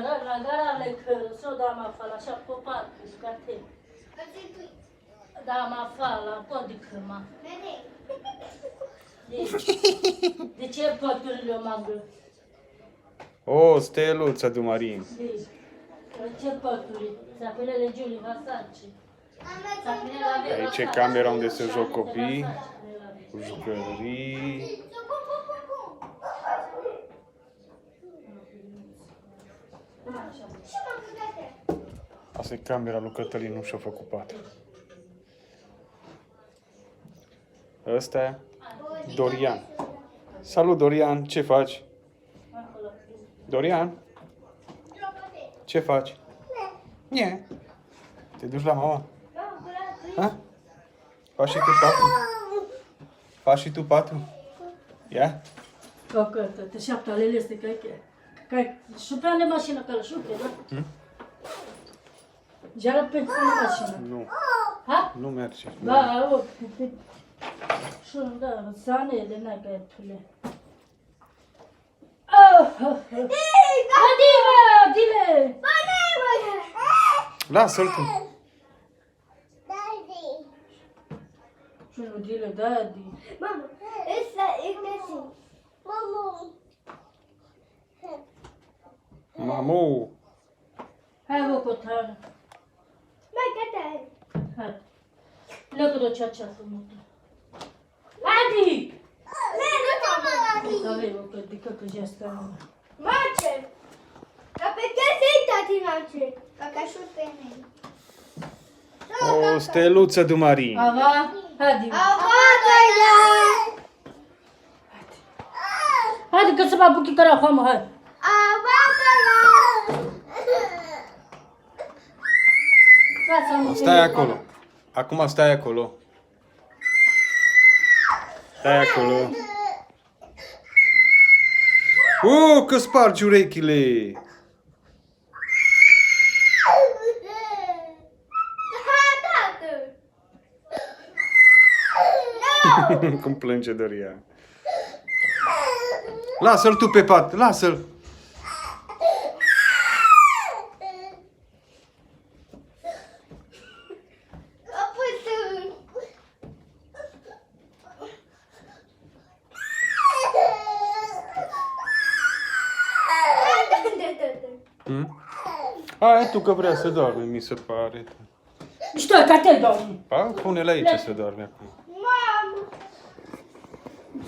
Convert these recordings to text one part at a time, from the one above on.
la gara le cără, so da ma fa la șa popat, scate. Da ma fa la codică ma. De ce păturile o mangă? O, steluță de Marin. De ce pături? Sapelele Giulii Vasace. Aici e camera unde se joc copii, cu jucării. Asta e camera lui Cătălin, nu și-a făcut pat. Ăsta e Dorian. Salut, Dorian, ce faci? Dorian? Ce faci? Nie. Te duci la mama? Ha? Faci și tu patru? Faci și tu patru? Ia? Că te șapte alele este că șupeane mașină, că șupe, da? Jară pe mașină. Nu. Ha? Nu merge. Da, o, și da, sanele, n-ai că e tule. Adile! Lasă-l tu. Și nu dile, daddy. Mama, ăsta e găsit. Mama. Mamu. Hai, vă, cotară. Mai gata. Hai. Lăcă de ceea ce a făcut. Adi! Nu te mă Da, vei, vă, că dică că já está. Mace. Dar pe ce să-i tati mace? Ca șupe mei. O steluță de Marin. Ava, Adi. Adi, că să mă apuc că era foamă, hai. Stai acolo. Acum stai acolo. Stai acolo. Că spargi urechile. Cum plânge Dorian. Lasă-l tu pe pat, lasă-l. Hai tu că vrea să doarme, mi se pare. Stai, că te dormi. Pune-l aici să doarme acum.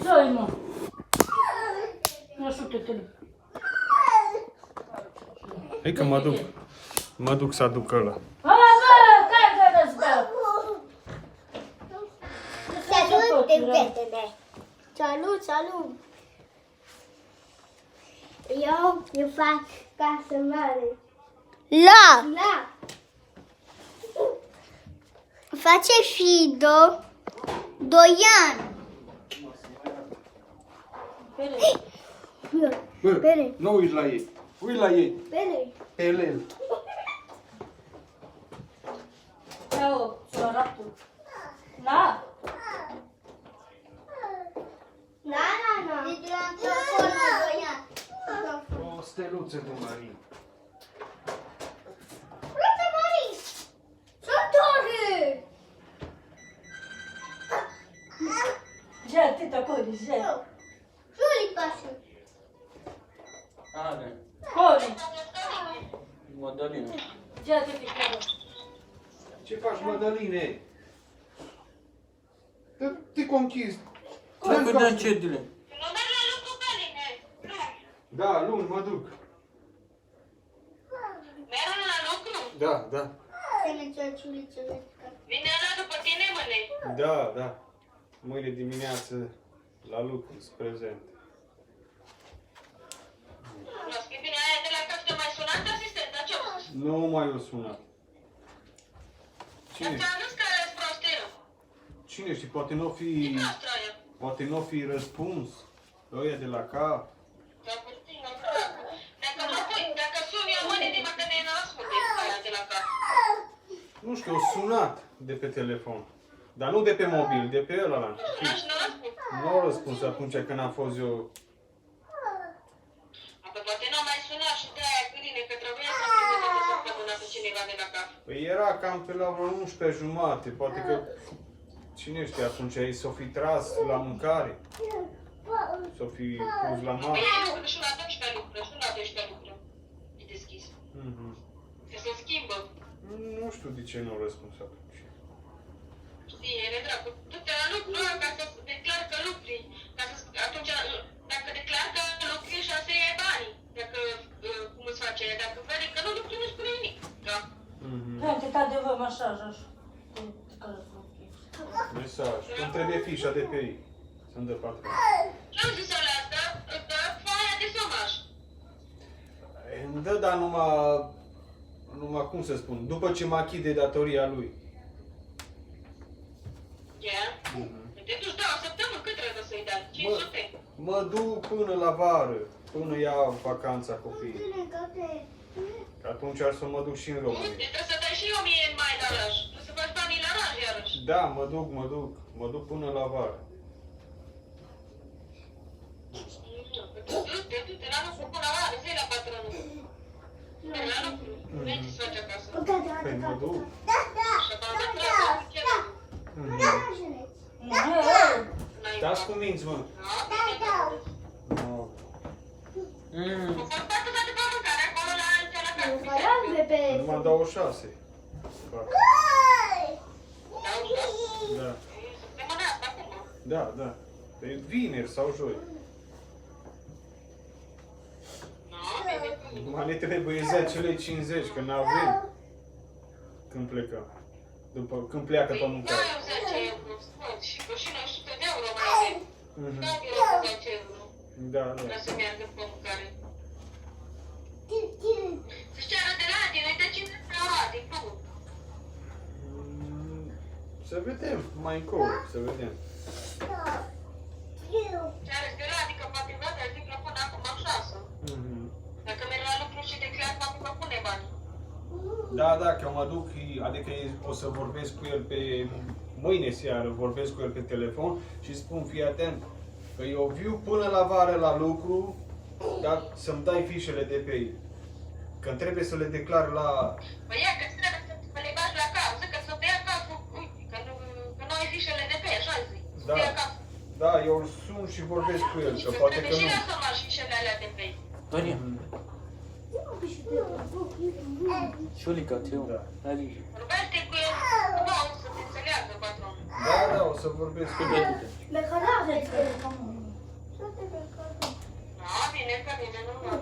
Stai, mă. Ajută-te. Hai că mă duc să aduc ăla. Hai, bă, care să răzbău? Salut, prietene! Salut, salut! Eu fac casă mare. La! Face Fido Doian. Bă, nu uiți la ei. Uiți la ei. Pe el. Ciao, sono rapto. Na. Na. Deci la formă Doian. O steluță de Marin. Uite, Marin! Sunt tare! Já, tenta corre, já. Juli, pașă. Are. Corre. Mădălină. Já, tenta corre. Ce faci, Mădăline? Te conchis. Să vedem ce dile. Da, luni mă duc. Merg la lucru? Da. Vine ăla după tine, mâine. Da. Mâine dimineață la lucru, sunt prezent. Nu scrie bine aia de la cap, te mai sunat asistenta, ce a spus? Nu mai o sunat. Dar ți-am zis că ești prostiu. Cine știe, poate nu Ce noastră aia? Poate nu fi răspuns. Ăia de la cap. Dacă suni eu mâine, dima că ne asculte aia de la cap. Nu știu, o sunat de pe telefon. Dar nu de pe mobil, de pe ăla la. Sunași, nu răspund. Nu au răspuns atunci când am fost eu. Apoi poate n-am mai sunat și de aia cu tine, că era de la cap. Păi era cam pe la vreo 11:30, poate că, cine știe, atunci ei s-o fi tras la mâncare, s-o fi pus la Păi masă. ei lucră și la 12 lucră, și la 12 lucră. E deschis. Mhm. Că se schimbă. Nu știu de ce nu au răspuns atunci. Știi, e dracu. Du-te la lucru ca să declar că lucri. Ca să, atunci, dacă declar că lucri și asta e banii. Dacă, cum îți face, dacă vede că nu lucri, nu spune nimic. Da? Mhm. Gente, cadê-vă masażaż? Mesaj. Cum trebuie fișa de pe ei? Să-mi dă patron. Ce-am zis alea asta? Îți dă foaia de somaj. Îmi dă, dar numai cum să spun, după ce mă achid de datoria lui. Ia? Te duci, da, o săptămână, cât trebuie să-i dai? 500? Mă duc până la vară, până ia vacanța copiii. Că atunci ar să mă duc și în Nu, România. trebuie să dai și 1000 în mai la Raj. Trebuie să faci banii la Raj iarăși. Da, mă duc până la vară. Du-te la lucru până la vară, zi la patronul. Du-te la lucru, înainte să faci acasă. Păi mă duc. Și apoi de treabă, ce nu? Stați cu minți, mă. No. Au fost patru date pe mâncare, acolo la Pe Numai dau o 6. Da. Săptămâna asta, acum. Da. Pe vineri sau joi. Numai ne trebuie 10 lei 50, că n-avem. Când plecăm. Când pleacă pe mâncare. Da, 10 euro, scot, și cu și noi 100 de euro mai avem. Mhm. Da, eu cu 10 euro. Da. Vreau să meargă pe mâncare. Să-și ceară de la Adi, noi de 50 euro Adi, nu? Să vedem, mai încolo, să vedem. Ceară de la Adi, că poate vrea să zic la până acum 6. Mhm. Dacă merg la lucru și declar, poate vă pune bani. Da, că mă duc, adică o să vorbesc cu el pe mâine seară, vorbesc cu el pe telefon și spun, fii atent, că eu viu până la vară la lucru, dar să-mi dai fișele de pe ei. Că trebuie să le declar la... Păi ia, că trebuie să le bagi la cap, zic că să te ia capul, uite, că nu ai fișele de pe ei, așa zic, să Da. te ia capul. Da, eu îl sun și vorbesc cu el, Și că că poate că trebuie și nu. la să luați fișele alea de pe ei. Doria, Șulica, te iau. Da. Adică. Vorbește cu el, nu au să te înțeleagă, patron. Da, o să vorbesc cu el. Da, bine, că bine, normal.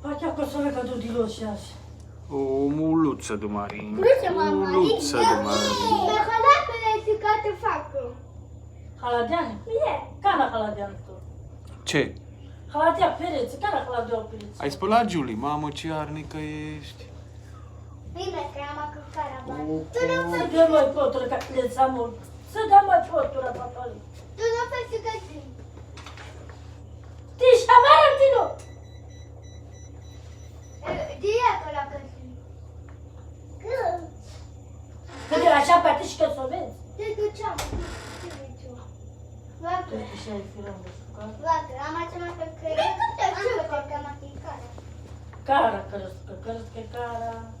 Facea că să vede că du așa. O muluță de Marin. Muluță de Marin. Haladean? Care haladean tu? Ce? Haladea pereți, care haladea pereți? Ai spălat, Julie? Mamă, ce arnică ești. Să dă mai potură ca le zamul. Să dă mai potură, papali. Tiși, amară tine! Că de așa pe atiși că s-o vezi. Tu și ai firăm de sucat. Cara, cărăscă, cara.